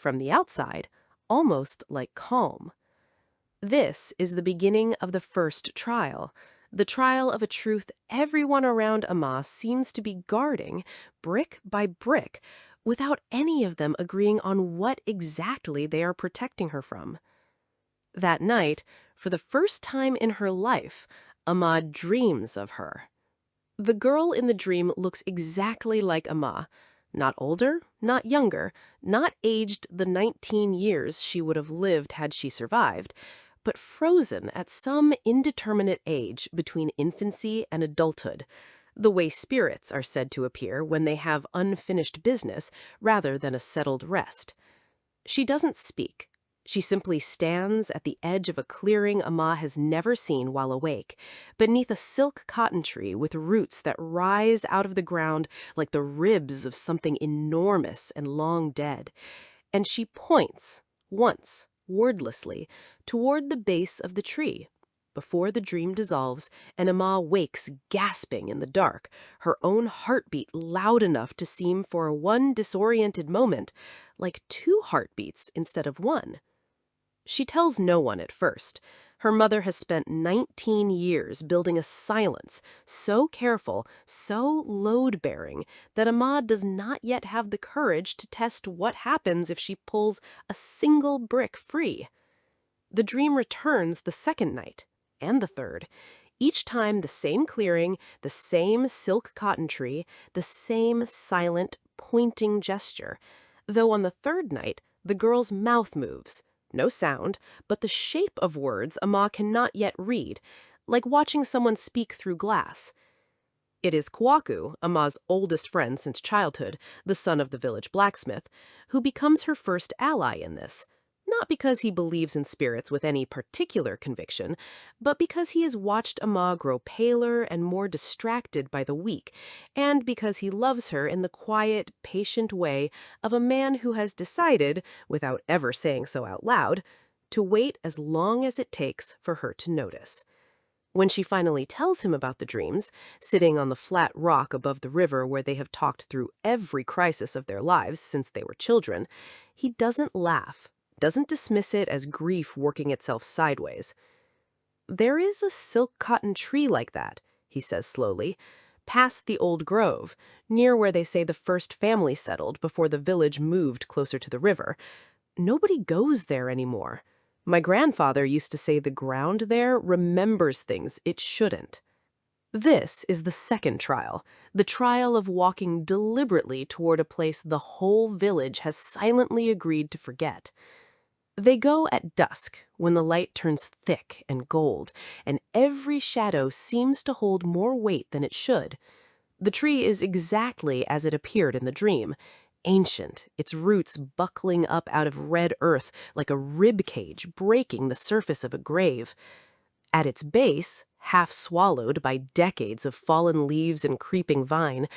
from the outside, almost like calm. This is the beginning of the first trial, the trial of a truth everyone around Amma seems to be guarding, brick by brick, without any of them agreeing on what exactly they are protecting her from. That night, for the first time in her life, Amma dreams of her. The girl in the dream looks exactly like Amma, not older, not younger, not aged the 19 years she would have lived had she survived, but frozen at some indeterminate age between infancy and adulthood, the way spirits are said to appear when they have unfinished business rather than a settled rest. She doesn't speak. She simply stands at the edge of a clearing Amma has never seen while awake, beneath a silk cotton tree with roots that rise out of the ground like the ribs of something enormous and long dead. And she points, once, wordlessly, toward the base of the tree, before the dream dissolves and Amma wakes gasping in the dark, her own heartbeat loud enough to seem for one disoriented moment like two heartbeats instead of one. She tells no one at first. Her mother has spent 19 years building a silence so careful, so load-bearing, that Amma does not yet have the courage to test what happens if she pulls a single brick free. The dream returns the second night, and the third. Each time the same clearing, the same silk cotton tree, the same silent, pointing gesture. Though on the third night, the girl's mouth moves. No sound, but the shape of words Amma cannot yet read, like watching someone speak through glass. It is Kwaku, Amma's oldest friend since childhood, the son of the village blacksmith, who becomes her first ally in this. Not because he believes in spirits with any particular conviction, but because he has watched Amma grow paler and more distracted by the week, and because he loves her in the quiet, patient way of a man who has decided, without ever saying so out loud, to wait as long as it takes for her to notice. When she finally tells him about the dreams, sitting on the flat rock above the river where they have talked through every crisis of their lives since they were children, he doesn't laugh. Doesn't dismiss it as grief working itself sideways. "There is a silk cotton tree like that," he says slowly, "past the old grove, near where they say the first family settled before the village moved closer to the river. Nobody goes there anymore. My grandfather used to say the ground there remembers things it shouldn't." This is the second trial, the trial of walking deliberately toward a place the whole village has silently agreed to forget. They go at dusk, when the light turns thick and gold, and every shadow seems to hold more weight than it should. The tree is exactly as it appeared in the dream, ancient, its roots buckling up out of red earth like a rib cage breaking the surface of a grave. At its base, half swallowed by decades of fallen leaves and creeping vine,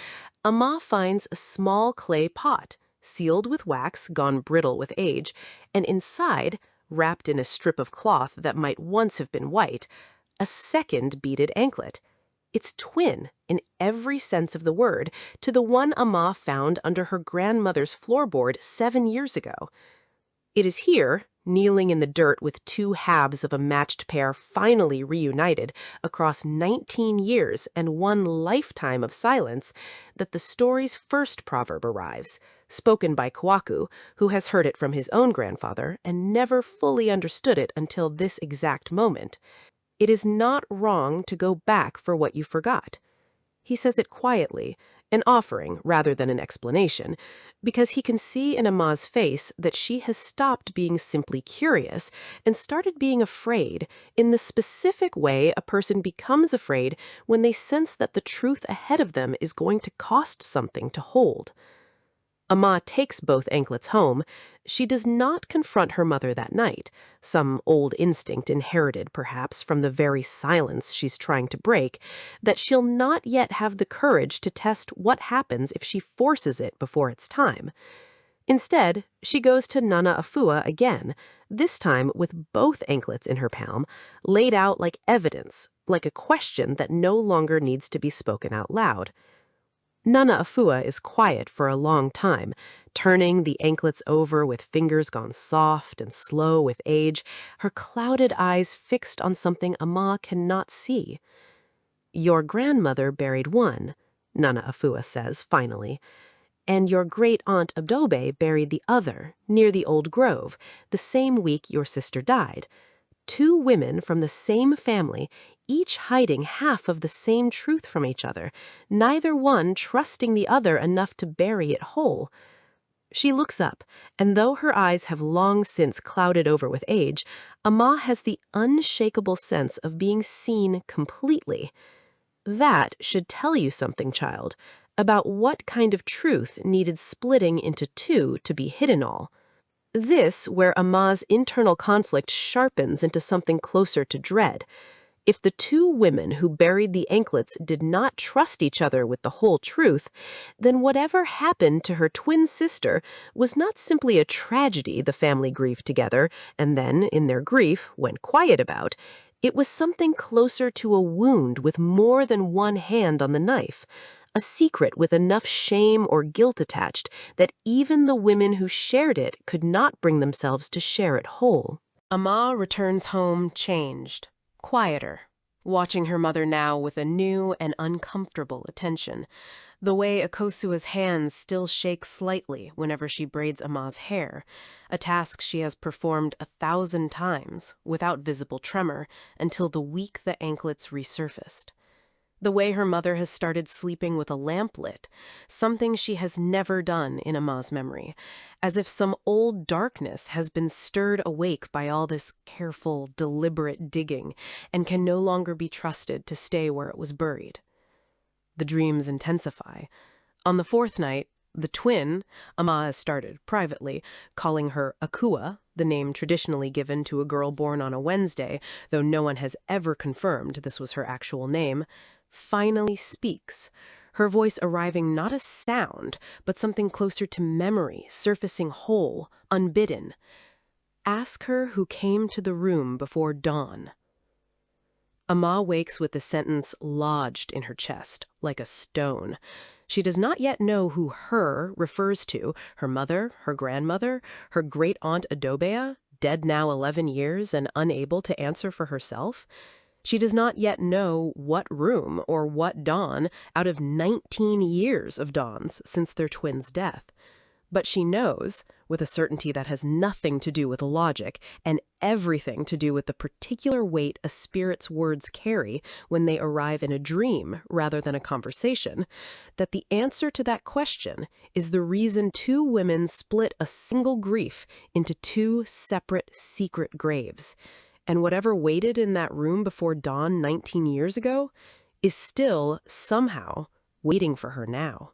Amma finds a small clay pot, sealed with wax gone brittle with age, and inside, wrapped in a strip of cloth that might once have been white, a second beaded anklet. Its twin, in every sense of the word, to the one Amma found under her grandmother's floorboard 7 years ago. It is here, kneeling in the dirt with two halves of a matched pair finally reunited across 19 years and one lifetime of silence, that the story's first proverb arrives, spoken by Kwaku, who has heard it from his own grandfather and never fully understood it until this exact moment. It is not wrong to go back for what you forgot. He says it quietly, an offering rather than an explanation, because he can see in Amma's face that she has stopped being simply curious and started being afraid in the specific way a person becomes afraid when they sense that the truth ahead of them is going to cost something to hold. Amma takes both anklets home. She does not confront her mother that night, some old instinct inherited perhaps from the very silence she's trying to break, that she'll not yet have the courage to test what happens if she forces it before it's time. Instead, she goes to Nana Afua again, this time with both anklets in her palm, laid out like evidence, like a question that no longer needs to be spoken out loud. Nana Afua is quiet for a long time, turning the anklets over with fingers gone soft and slow with age, her clouded eyes fixed on something Ama cannot see. "Your grandmother buried one," Nana Afua says, finally, "and your great-aunt Adobe buried the other, near the old grove, the same week your sister died. Two women from the same family, each hiding half of the same truth from each other, neither one trusting the other enough to bury it whole." She looks up, and though her eyes have long since clouded over with age, Ama has the unshakable sense of being seen completely. That should tell you something, child, about what kind of truth needed splitting into two to be hidden all. This where Ama's internal conflict sharpens into something closer to dread. If the two women who buried the anklets did not trust each other with the whole truth, then whatever happened to her twin sister was not simply a tragedy the family grieved together and then, in their grief, went quiet about. It was something closer to a wound with more than one hand on the knife, a secret with enough shame or guilt attached that even the women who shared it could not bring themselves to share it whole. Ama returns home changed, quieter, watching her mother now with a new and uncomfortable attention. The way Akosua's hands still shake slightly whenever she braids Ama's hair, a task she has performed 1,000 times without visible tremor until the week the anklets resurfaced. The way her mother has started sleeping with a lamp lit, something she has never done in Ama's memory, as if some old darkness has been stirred awake by all this careful, deliberate digging and can no longer be trusted to stay where it was buried. The dreams intensify. On the fourth night, the twin, Ama has started, privately, calling her Akua, the name traditionally given to a girl born on a Wednesday, though no one has ever confirmed this was her actual name, finally speaks, her voice arriving not as sound, but something closer to memory, surfacing whole, unbidden. "Ask her who came to the room before dawn." Ama wakes with the sentence lodged in her chest, like a stone. She does not yet know who "her" refers to, her mother, her grandmother, her great-aunt Adobea, dead now 11 years and unable to answer for herself. She does not yet know what room or what dawn out of 19 years of dawns since their twin's death. But she knows, with a certainty that has nothing to do with logic and everything to do with the particular weight a spirit's words carry when they arrive in a dream rather than a conversation, that the answer to that question is the reason two women split a single grief into two separate secret graves. And whatever waited in that room before dawn 19 years ago is still, somehow, waiting for her now.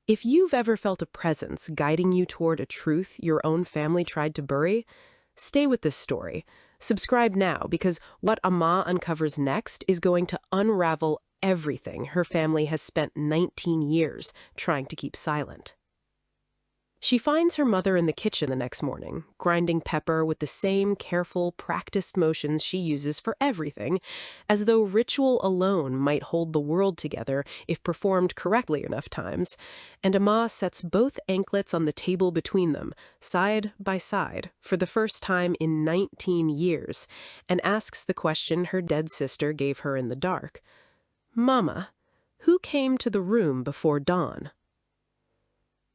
If you've ever felt a presence guiding you toward a truth your own family tried to bury, stay with this story. Subscribe now, because what Ama uncovers next is going to unravel everything her family has spent 19 years trying to keep silent. She finds her mother in the kitchen the next morning, grinding pepper with the same careful, practiced motions she uses for everything, as though ritual alone might hold the world together if performed correctly enough times, and Ama sets both anklets on the table between them, side by side, for the first time in 19 years, and asks the question her dead sister gave her in the dark. "Mama, who came to the room before dawn?"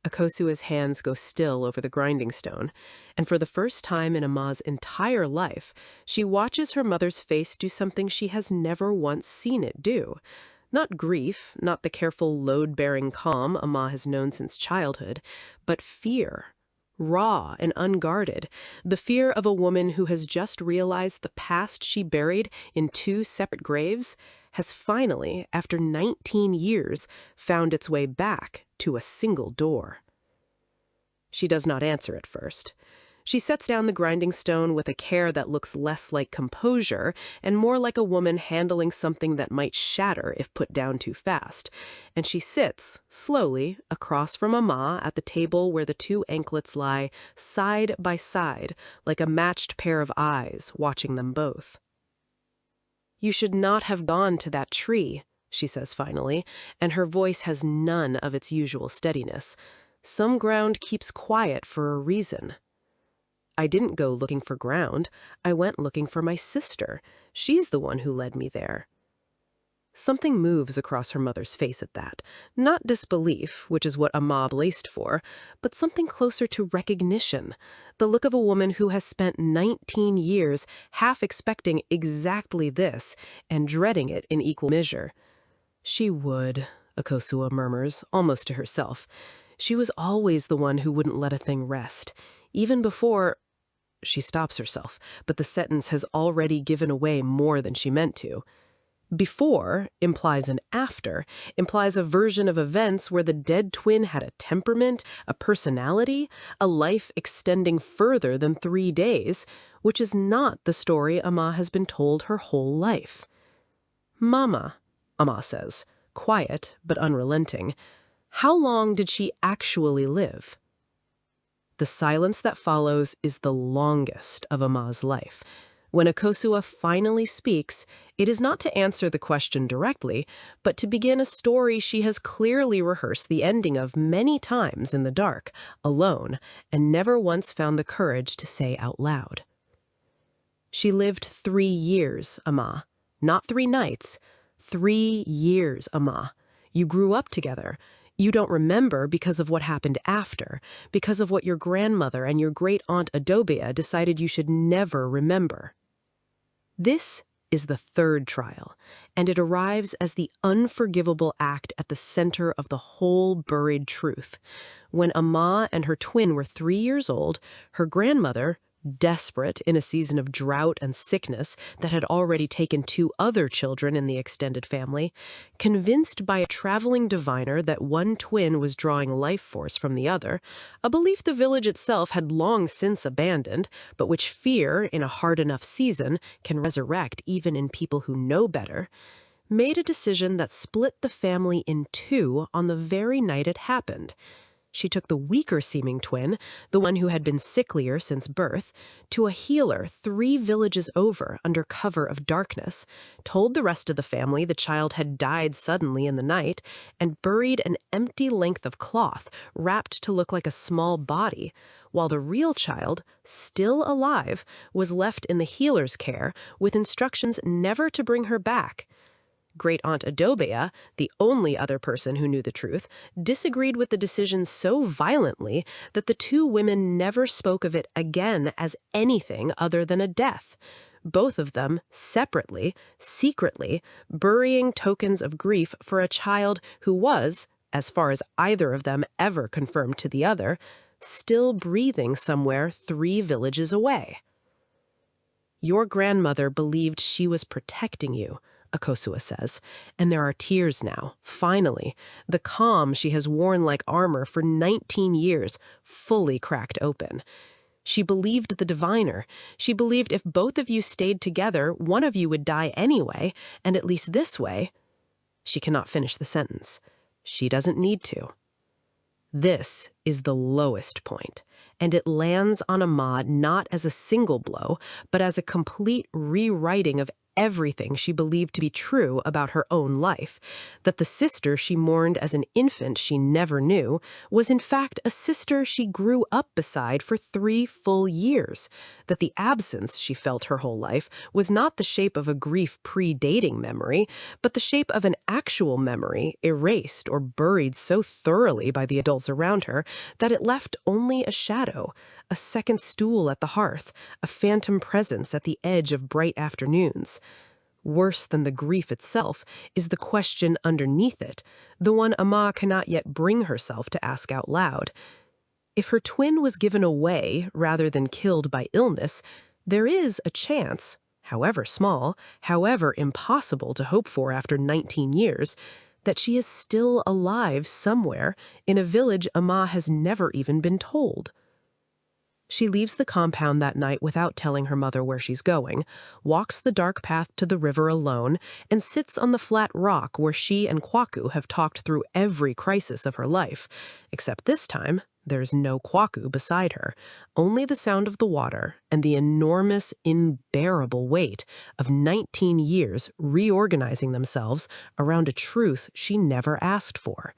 Akosua's hands go still over the grinding stone, and for the first time in Ama's entire life, she watches her mother's face do something she has never once seen it do. Not grief, not the careful load-bearing calm Ama has known since childhood, but fear. Raw and unguarded, the fear of a woman who has just realized the past she buried in two separate graves has finally, after 19 years, found its way back to a single door. She does not answer at first. She sets down the grinding stone with a care that looks less like composure and more like a woman handling something that might shatter if put down too fast, and she sits, slowly, across from Ama at the table where the two anklets lie, side by side, like a matched pair of eyes watching them both. "You should not have gone to that tree," she says finally, and her voice has none of its usual steadiness. Some ground keeps quiet for a reason. I didn't go looking for ground. I went looking for my sister. She's the one who led me there. Something moves across her mother's face at that. Not disbelief, which is what Amma laced for, but something closer to recognition. The look of a woman who has spent 19 years half expecting exactly this and dreading it in equal measure. She would, Akosua murmurs, almost to herself. She was always the one who wouldn't let a thing rest. Even before... She stops herself, but the sentence has already given away more than she meant to. Before implies an after, implies a version of events where the dead twin had a temperament, a personality, a life extending further than 3 days, which is not the story Amma has been told her whole life. "Mama," Amma says, quiet but unrelenting, "how long did she actually live?" The silence that follows is the longest of Amma's life. When Akosua finally speaks, it is not to answer the question directly, but to begin a story she has clearly rehearsed the ending of many times in the dark, alone, and never once found the courage to say out loud. She lived 3 years, Amma. Not 3 nights. 3 years, Amma. You grew up together. You don't remember because of what happened after, because of what your grandmother and your great-aunt Adobea decided you should never remember. This is the 3rd trial, and it arrives as the unforgivable act at the center of the whole buried truth. When Amma and her twin were 3 years old, her grandmother, desperate in a season of drought and sickness that had already taken 2 other children in the extended family, convinced by a traveling diviner that one twin was drawing life force from the other, a belief the village itself had long since abandoned, but which fear, in a hard enough season, can resurrect even in people who know better, made a decision that split the family in 2 on the very night it happened. She took the weaker-seeming twin, the one who had been sicklier since birth, to a healer 3 villages over under cover of darkness, told the rest of the family the child had died suddenly in the night, and buried an empty length of cloth wrapped to look like a small body, while the real child, still alive, was left in the healer's care with instructions never to bring her back. Great-aunt Adobea, the only other person who knew the truth, disagreed with the decision so violently that the 2 women never spoke of it again as anything other than a death, both of them separately, secretly, burying tokens of grief for a child who was, as far as either of them ever confirmed to the other, still breathing somewhere 3 villages away. "Your grandmother believed she was protecting you," Akosua says, and there are tears now, finally, the calm she has worn like armor for 19 years, fully cracked open. She believed the diviner. She believed if both of you stayed together, one of you would die anyway, and at least this way... She cannot finish the sentence. She doesn't need to. This is the lowest point, and it lands on Amma not as a single blow, but as a complete rewriting of everything she believed to be true about her own life, that the sister she mourned as an infant she never knew was in fact a sister she grew up beside for 3 full years, that the absence she felt her whole life was not the shape of a grief predating memory, but the shape of an actual memory erased or buried so thoroughly by the adults around her that it left only a shadow, a second stool at the hearth, a phantom presence at the edge of bright afternoons. Worse than the grief itself is the question underneath it, the one Amma cannot yet bring herself to ask out loud. If her twin was given away rather than killed by illness, there is a chance, however small, however impossible to hope for after 19 years, that she is still alive somewhere in a village Amma has never even been told. She leaves the compound that night without telling her mother where she's going, walks the dark path to the river alone, and sits on the flat rock where she and Kwaku have talked through every crisis of her life. Except this time, there's no Kwaku beside her, only the sound of the water and the enormous, unbearable weight of 19 years reorganizing themselves around a truth she never asked for.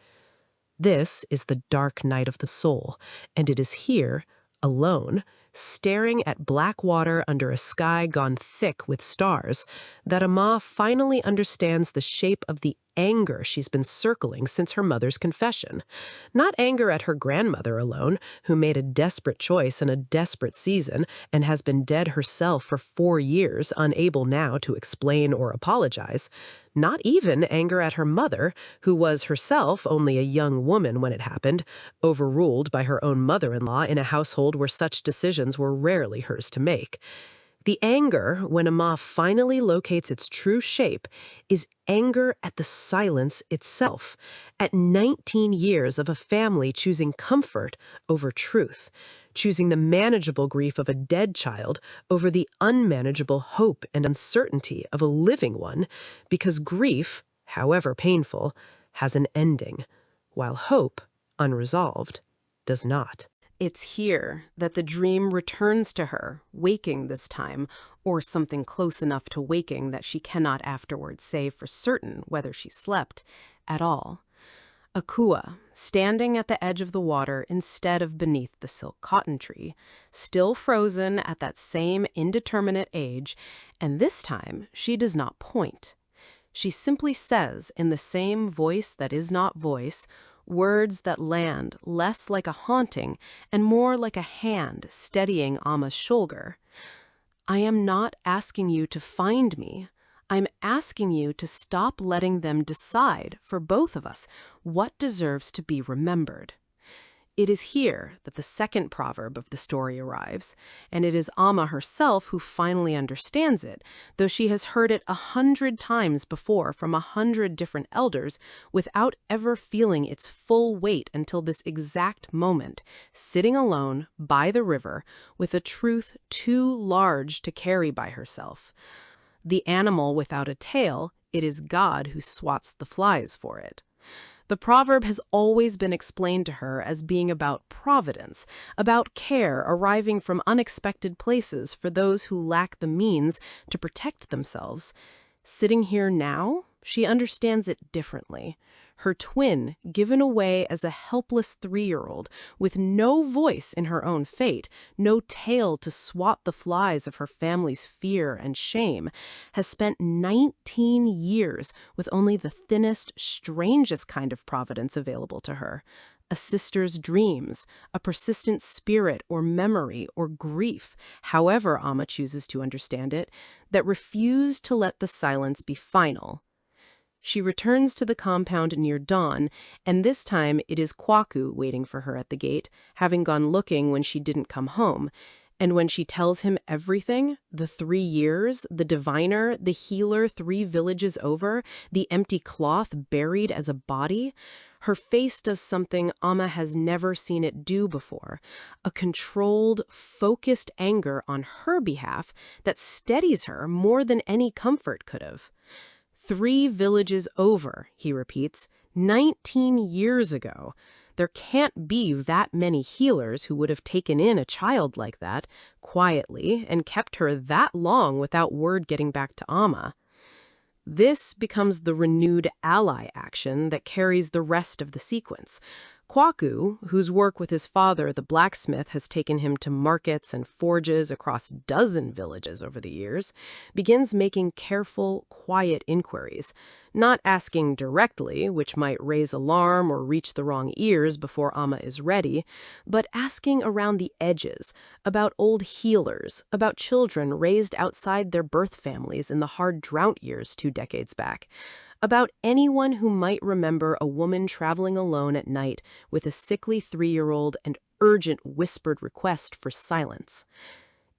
This is the dark night of the soul, and it is here, alone, staring at black water under a sky gone thick with stars, that Ama finally understands the shape of the anger she's been circling since her mother's confession. Not anger at her grandmother alone, who made a desperate choice in a desperate season and has been dead herself for 4 years, unable now to explain or apologize. Not even anger at her mother, who was herself only a young woman when it happened, overruled by her own mother-in-law in a household where such decisions were rarely hers to make. The anger, when Ama finally locates its true shape, is anger at the silence itself, at 19 years of a family choosing comfort over truth, choosing the manageable grief of a dead child over the unmanageable hope and uncertainty of a living one, because grief, however painful, has an ending, while hope, unresolved, does not. It's here that the dream returns to her, waking this time, or something close enough to waking that she cannot afterwards say for certain whether she slept at all. Akua, standing at the edge of the water instead of beneath the silk cotton tree, still frozen at that same indeterminate age, and this time she does not point. She simply says in the same voice that is not voice, words that land less like a haunting and more like a hand steadying Ama's shoulder. I am not asking you to find me. I'm asking you to stop letting them decide, for both of us, what deserves to be remembered. It is here that the second proverb of the story arrives, and it is Ama herself who finally understands it, though she has heard it 100 times before from 100 different elders without ever feeling its full weight until this exact moment, sitting alone by the river with a truth too large to carry by herself. The animal without a tail, it is God who swats the flies for it. The proverb has always been explained to her as being about providence, about care arriving from unexpected places for those who lack the means to protect themselves. Sitting here now, she understands it differently. Her twin, given away as a helpless 3-year-old, with no voice in her own fate, no tail to swat the flies of her family's fear and shame, has spent 19 years with only the thinnest, strangest kind of providence available to her. A sister's dreams, a persistent spirit or memory or grief, however Ama chooses to understand it, that refuse to let the silence be final. She returns to the compound near dawn, and this time it is Kwaku waiting for her at the gate, having gone looking when she didn't come home. And when she tells him everything, the 3 years, the diviner, the healer 3 villages over, the empty cloth buried as a body, her face does something Ama has never seen it do before, a controlled, focused anger on her behalf that steadies her more than any comfort could have. 3 villages over, he repeats, 19 years ago. There can't be that many healers who would have taken in a child like that, quietly, and kept her that long without word getting back to Ama. This becomes the renewed ally action that carries the rest of the sequence. Kwaku, whose work with his father, the blacksmith, has taken him to markets and forges across dozen villages over the years, begins making careful, quiet inquiries, not asking directly, which might raise alarm or reach the wrong ears before Ama is ready, but asking around the edges, about old healers, about children raised outside their birth families in the hard drought years 2 decades back, about anyone who might remember a woman traveling alone at night with a sickly 3-year-old and urgent whispered request for silence.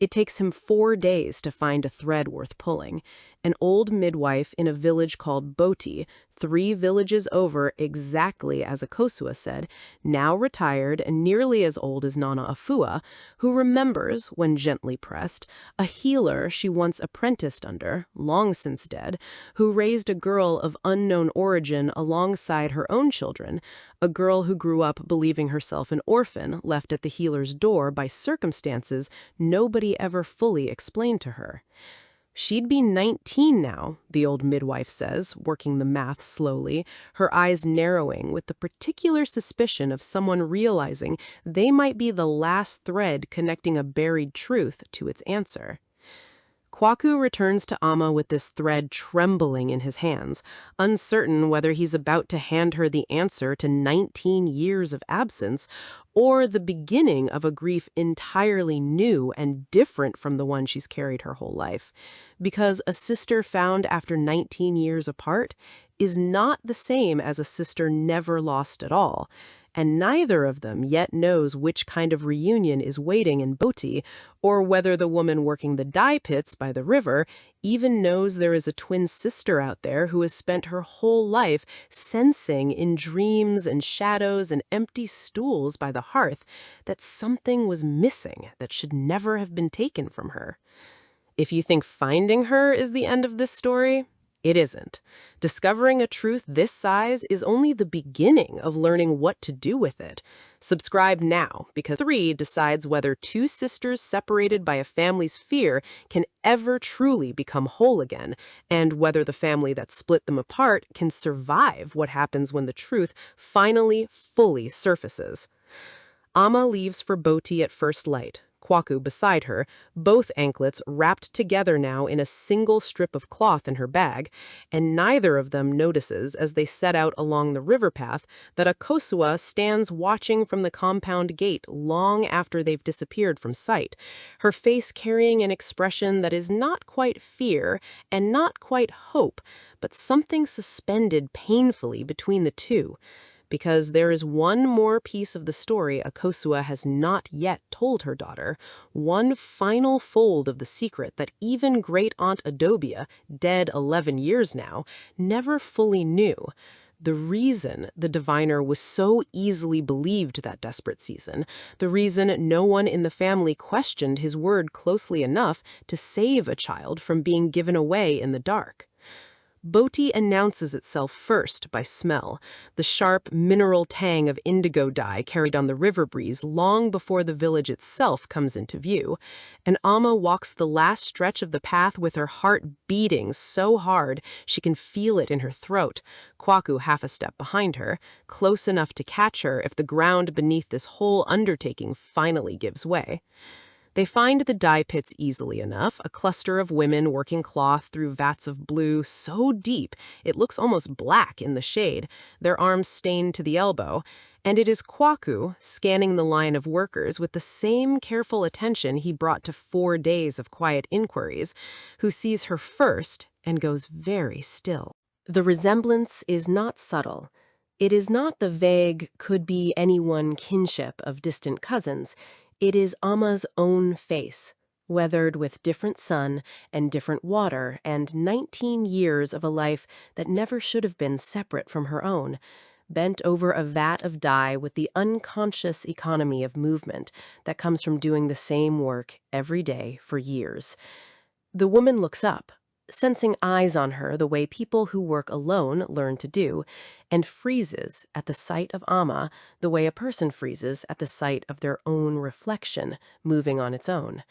It takes him 4 days to find a thread worth pulling, an old midwife in a village called Boti, 3 villages over, exactly as Akosua said, now retired and nearly as old as Nana Afua, who remembers, when gently pressed, a healer she once apprenticed under, long since dead, who raised a girl of unknown origin alongside her own children, a girl who grew up believing herself an orphan left at the healer's door by circumstances nobody ever fully explained to her. She'd be 19 now, the old midwife says, working the math slowly, her eyes narrowing with the particular suspicion of someone realizing they might be the last thread connecting a buried truth to its answer. Kwaku returns to Amma with this thread trembling in his hands, uncertain whether he's about to hand her the answer to 19 years of absence or the beginning of a grief entirely new and different from the one she's carried her whole life. Because a sister found after 19 years apart is not the same as a sister never lost at all. And neither of them yet knows which kind of reunion is waiting in Boti, or whether the woman working the dye pits by the river even knows there is a twin sister out there who has spent her whole life sensing in dreams and shadows and empty stools by the hearth that something was missing that should never have been taken from her. If you think finding her is the end of this story, it isn't. Discovering a truth this size is only the beginning of learning what to do with it. Subscribe now, because 3 decides whether 2 sisters separated by a family's fear can ever truly become whole again, and whether the family that split them apart can survive what happens when the truth finally fully surfaces. Amma leaves for Boti at first light, Kwaku beside her, both anklets wrapped together now in a single strip of cloth in her bag, and neither of them notices as they set out along the river path that Akosua stands watching from the compound gate long after they've disappeared from sight, her face carrying an expression that is not quite fear and not quite hope, but something suspended painfully between the two. Because there is one more piece of the story Akosua has not yet told her daughter, one final fold of the secret that even great-aunt Adobia, dead 11 years now, never fully knew. The reason the diviner was so easily believed that desperate season, the reason no one in the family questioned his word closely enough to save a child from being given away in the dark. Boti announces itself first by smell, the sharp mineral tang of indigo dye carried on the river breeze long before the village itself comes into view, and Amma walks the last stretch of the path with her heart beating so hard she can feel it in her throat, Kwaku half a step behind her, close enough to catch her if the ground beneath this whole undertaking finally gives way. They find the dye pits easily enough, a cluster of women working cloth through vats of blue so deep it looks almost black in the shade, their arms stained to the elbow, and it is Kwaku, scanning the line of workers with the same careful attention he brought to 4 days of quiet inquiries, who sees her first and goes very still. The resemblance is not subtle. It is not the vague, could-be-anyone kinship of distant cousins. It is Amma's own face, weathered with different sun and different water and 19 years of a life that never should have been separate from her own, bent over a vat of dye with the unconscious economy of movement that comes from doing the same work every day for years. The woman looks up, sensing eyes on her the way people who work alone learn to do, and freezes at the sight of Amma the way a person freezes at the sight of their own reflection moving on its own.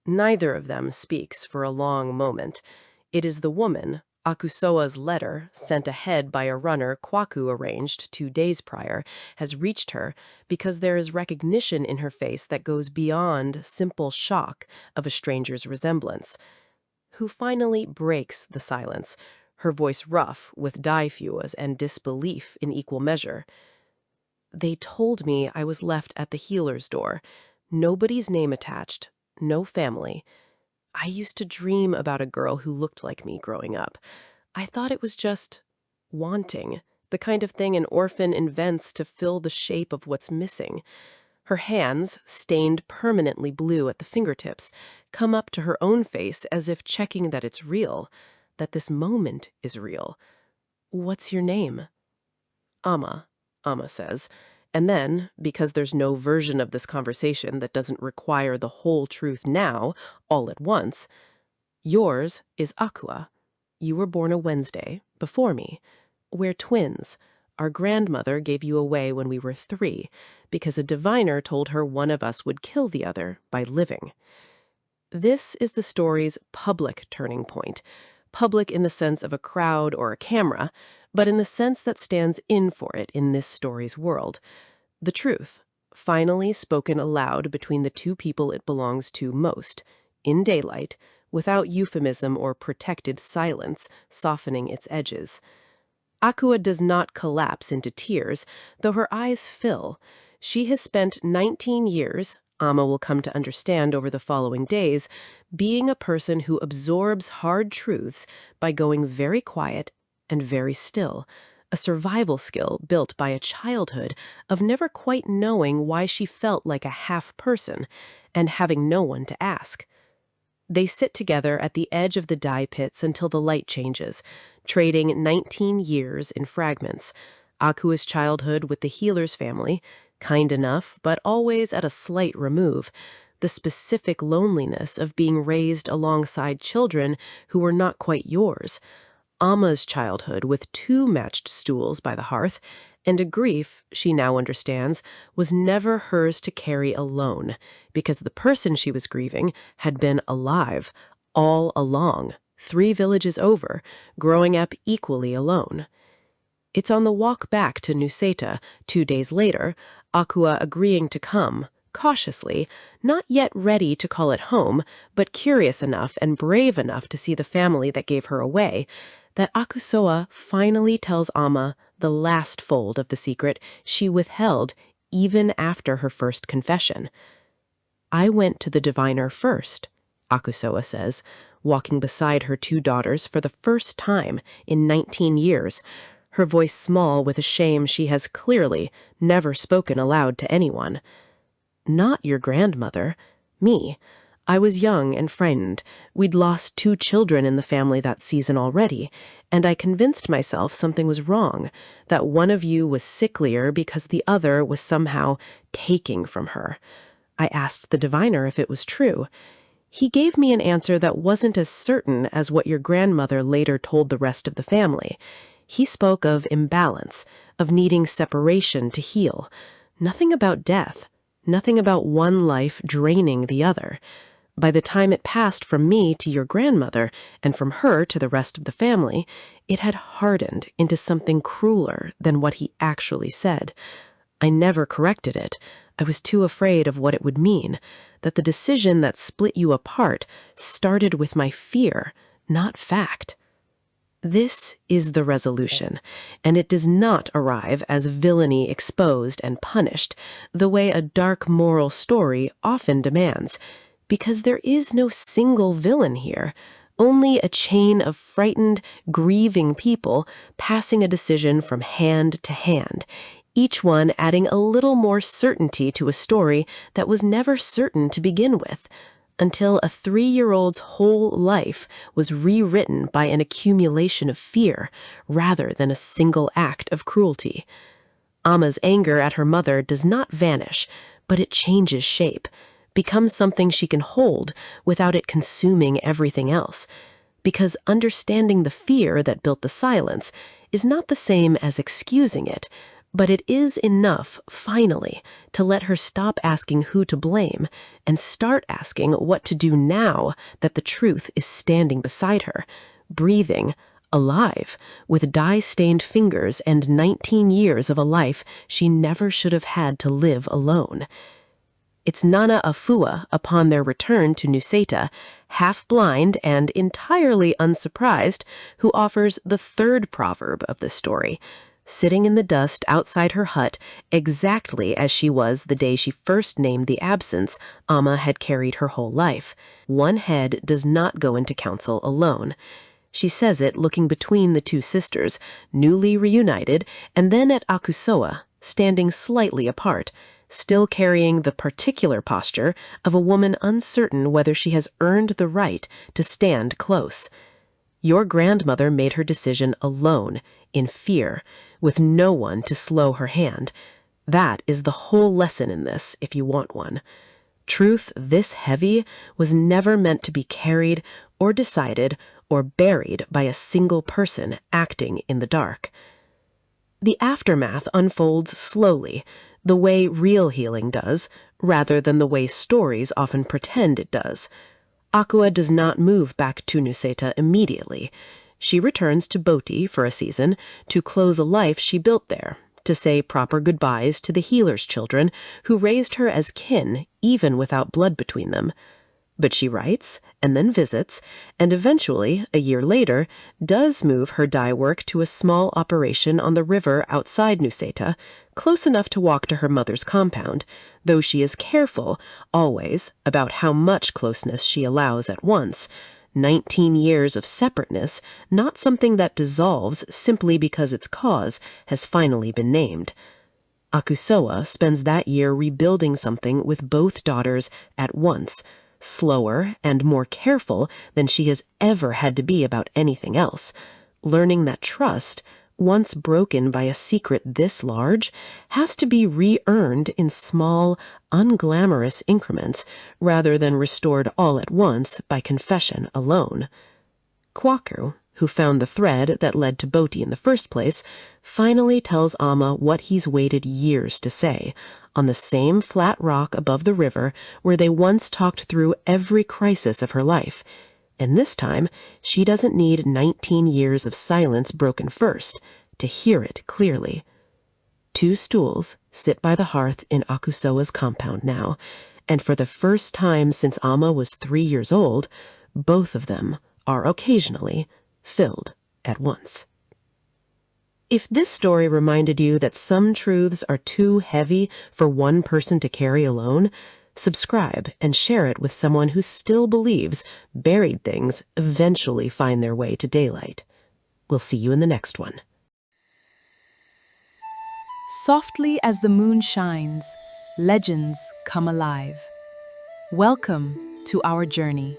Neither of them speaks for a long moment. It is the woman, Akusoa's letter, sent ahead by a runner Kwaku arranged 2 days prior, has reached her because there is recognition in her face that goes beyond simple shock of a stranger's resemblance, who finally breaks the silence, her voice rough with dye-fuas and disbelief in equal measure. They told me I was left at the healer's door. Nobody's name attached, no family. I used to dream about a girl who looked like me growing up. I thought it was just wanting, the kind of thing an orphan invents to fill the shape of what's missing. Her hands, stained permanently blue at the fingertips, come up to her own face as if checking that it's real. that this moment is real. What's your name? Amma, Amma says. And then, because there's no version of this conversation that doesn't require the whole truth now, all at once, yours is Akua. You were born a Wednesday, before me. We're twins. Our grandmother gave you away when we were 3, because a diviner told her one of us would kill the other by living. This is the story's public turning point. Public in the sense of a crowd or a camera, but in the sense that stands in for it in this story's world. The truth, finally spoken aloud between the two people it belongs to most, in daylight, without euphemism or protected silence softening its edges. Akua does not collapse into tears, though her eyes fill. She has spent 19 years, Amma will come to understand over the following days, being a person who absorbs hard truths by going very quiet and very still, a survival skill built by a childhood of never quite knowing why she felt like a half person and having no one to ask. They sit together at the edge of the dye pits until the light changes, trading 19 years in fragments. Akua's childhood with the healer's family, kind enough, but always at a slight remove. The specific loneliness of being raised alongside children who were not quite yours. Amma's childhood with 2 matched stools by the hearth, and a grief, she now understands, was never hers to carry alone, because the person she was grieving had been alive, all along, 3 villages over, growing up equally alone. It's on the walk back to Nuseta 2 days later, Akua agreeing to come, cautiously, not yet ready to call it home, but curious enough and brave enough to see the family that gave her away, that Akusoa finally tells Amma the last fold of the secret she withheld even after her first confession. I went to the diviner first, Akusoa says, walking beside her 2 daughters for the first time in 19 years, her voice small with a shame she has clearly never spoken aloud to anyone. Not your grandmother, me. I was young and frightened. We'd lost 2 children in the family that season already, and I convinced myself something was wrong, that one of you was sicklier because the other was somehow taking from her. I asked the diviner if it was true. He gave me an answer that wasn't as certain as what your grandmother later told the rest of the family. He spoke of imbalance, of needing separation to heal. Nothing about death, nothing about one life draining the other. By the time it passed from me to your grandmother, and from her to the rest of the family, it had hardened into something crueler than what he actually said. I never corrected it. I was too afraid of what it would mean, that the decision that split you apart started with my fear, not fact. This is the resolution, and it does not arrive as villainy exposed and punished, the way a dark moral story often demands, because there is no single villain here, only a chain of frightened, grieving people passing a decision from hand to hand, each one adding a little more certainty to a story that was never certain to begin with, until a 3-year-old's whole life was rewritten by an accumulation of fear rather than a single act of cruelty. Amma's anger at her mother does not vanish, but it changes shape, becomes something she can hold without it consuming everything else, because understanding the fear that built the silence is not the same as excusing it, but it is enough, finally, to let her stop asking who to blame and start asking what to do now that the truth is standing beside her, breathing, alive, with dye-stained fingers and 19 years of a life she never should have had to live alone. It's Nana Afua, upon their return to Nuseta, half-blind and entirely unsurprised, who offers the 3rd proverb of the story, sitting in the dust outside her hut exactly as she was the day she first named the absence Amma had carried her whole life. One head does not go into council alone. She says it looking between the 2 sisters, newly reunited, and then at Akusoa, standing slightly apart, still carrying the particular posture of a woman uncertain whether she has earned the right to stand close. Your grandmother made her decision alone, in fear, with no one to slow her hand. That is the whole lesson in this, if you want one. Truth this heavy was never meant to be carried or decided or buried by a single person acting in the dark. The aftermath unfolds slowly, the way real healing does, rather than the way stories often pretend it does. Akua does not move back to Nuseta immediately. She returns to Boti for a season to close a life she built there, to say proper goodbyes to the healer's children who raised her as kin even without blood between them. But she writes and then visits, and eventually, a year later, does move her dye work to a small operation on the river outside Nuseta, close enough to walk to her mother's compound, though she is careful, always, about how much closeness she allows at once. 19 years of separateness, not something that dissolves simply because its cause has finally been named. Akusoa spends that year rebuilding something with both daughters at once, slower and more careful than she has ever had to be about anything else, learning that trust, once broken by a secret this large, has to be re-earned in small, unglamorous increments rather than restored all at once by confession alone. Kwaku, who found the thread that led to Boti in the first place, finally tells Amma what he's waited years to say, on the same flat rock above the river where they once talked through every crisis of her life. And this time, she doesn't need 19 years of silence broken first to hear it clearly. 2 stools sit by the hearth in Akusoa's compound now, and for the first time since Amma was 3 years old, both of them are occasionally filled at once. If this story reminded you that some truths are too heavy for one person to carry alone, subscribe and share it with someone who still believes buried things eventually find their way to daylight. We'll see you in the next one. Softly as the moon shines, legends come alive. Welcome to our journey.